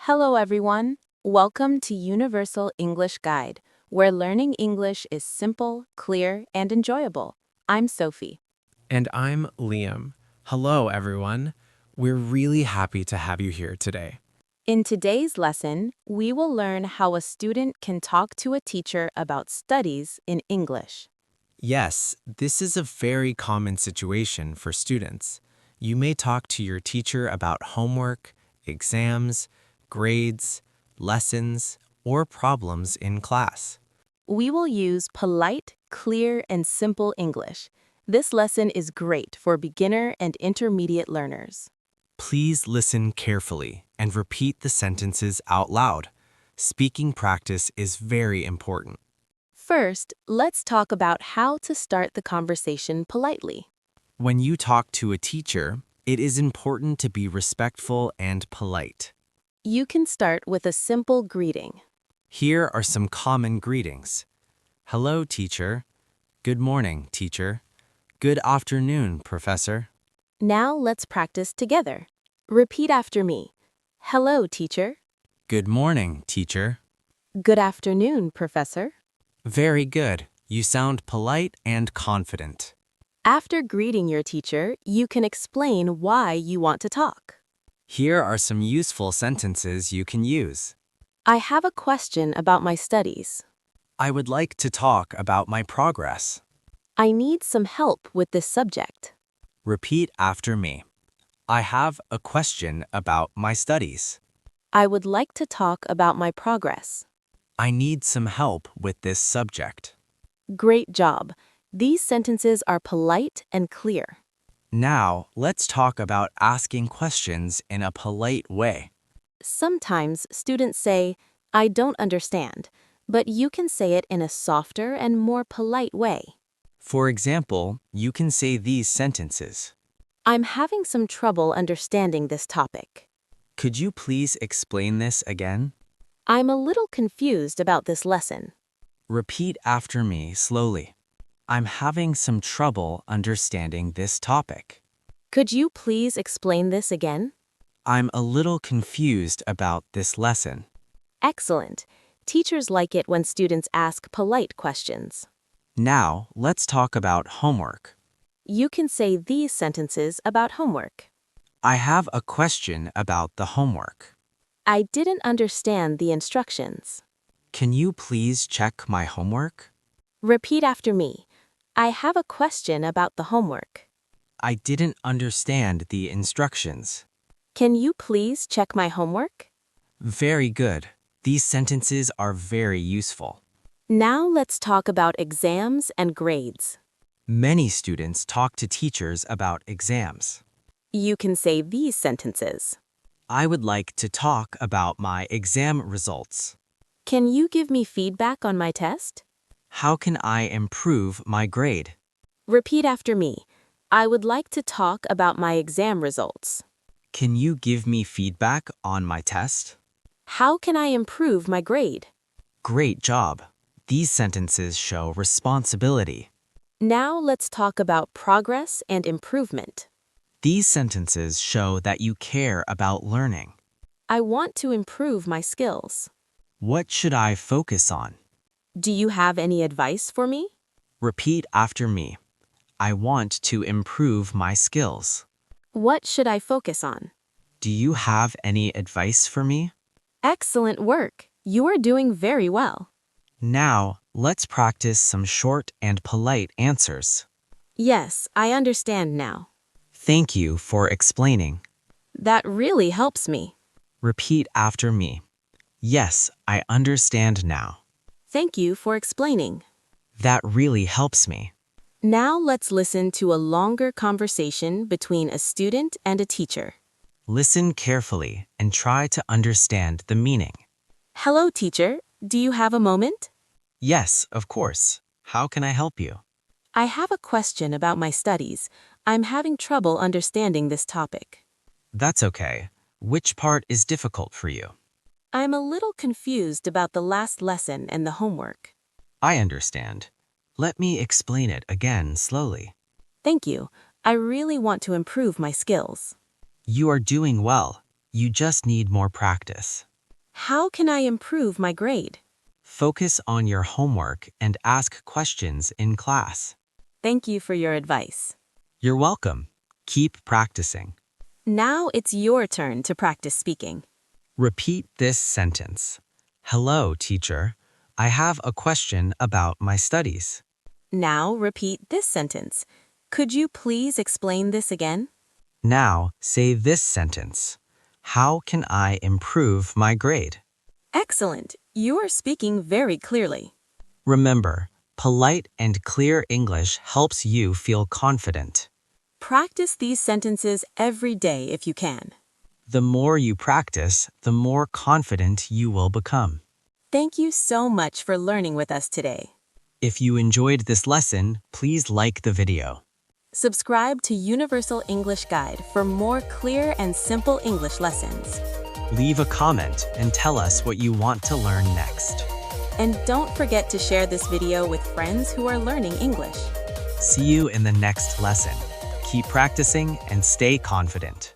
Hello, everyone. Welcome to Universal English Guide, where learning English is simple, clear, and enjoyable. I'm Sophie. And I'm Liam. Hello, everyone. We're really happy to have you here today. In today's lesson, we will learn how a student can talk to a teacher about studies in English. Yes, this is a very common situation for students. You may talk to your teacher about homework, exams, grades, lessons, or problems in class. We will use polite, clear, and simple English. This lesson is great for beginner and intermediate learners. Please listen carefully and repeat the sentences out loud. Speaking practice is very important. First, let's talk about how to start the conversation politely. When you talk to a teacher, it is important to be respectful and polite. You can start with a simple greeting. Here are some common greetings. Hello, teacher. Good morning, teacher. Good afternoon, professor. Now let's practice together. Repeat after me. Hello, teacher. Good morning, teacher. Good afternoon, professor. Very good. You sound polite and confident. After greeting your teacher, you can explain why you want to talk. Here are some useful sentences you can use. I have a question about my studies. I would like to talk about my progress. I need some help with this subject. Repeat after me. I have a question about my studies. I would like to talk about my progress. I need some help with this subject. Great job. These sentences are polite and clear. Now, let's talk about asking questions in a polite way. Sometimes students say, I don't understand, but you can say it in a softer and more polite way. For example, you can say these sentences. I'm having some trouble understanding this topic. Could you please explain this again? I'm a little confused about this lesson. Repeat after me slowly. I'm having some trouble understanding this topic. Could you please explain this again? I'm a little confused about this lesson. Excellent. Teachers like it when students ask polite questions. Now, let's talk about homework. You can say these sentences about homework. I have a question about the homework. I didn't understand the instructions. Can you please check my homework? Repeat after me. I have a question about the homework. I didn't understand the instructions. Can you please check my homework? Very good. These sentences are very useful. Now let's talk about exams and grades. Many students talk to teachers about exams. You can say these sentences. I would like to talk about my exam results. Can you give me feedback on my test? How can I improve my grade? Repeat after me. I would like to talk about my exam results. Can you give me feedback on my test? How can I improve my grade? Great job. These sentences show responsibility. Now let's talk about progress and improvement. These sentences show that you care about learning. I want to improve my skills. What should I focus on? Do you have any advice for me? Repeat after me. I want to improve my skills. What should I focus on? Do you have any advice for me? Excellent work. You are doing very well. Now, let's practice some short and polite answers. Yes, I understand now. Thank you for explaining. That really helps me. Repeat after me. Yes, I understand now. Thank you for explaining. That really helps me. Now let's listen to a longer conversation between a student and a teacher. Listen carefully and try to understand the meaning. Hello, teacher. Do you have a moment? Yes, of course. How can I help you? I have a question about my studies. I'm having trouble understanding this topic. That's okay. Which part is difficult for you? I'm a little confused about the last lesson and the homework. I understand. Let me explain it again slowly. Thank you. I really want to improve my skills. You are doing well. You just need more practice. How can I improve my grade? Focus on your homework and ask questions in class. Thank you for your advice. You're welcome. Keep practicing. Now it's your turn to practice speaking. Repeat this sentence. Hello, teacher. I have a question about my studies. Now repeat this sentence. Could you please explain this again? Now say this sentence. How can I improve my grade? Excellent. You are speaking very clearly. Remember, polite and clear English helps you feel confident. Practice these sentences every day if you can. The more you practice, the more confident you will become. Thank you so much for learning with us today. If you enjoyed this lesson, please like the video. Subscribe to Universal English Guide for more clear and simple English lessons. Leave a comment and tell us what you want to learn next. And don't forget to share this video with friends who are learning English. See you in the next lesson. Keep practicing and stay confident.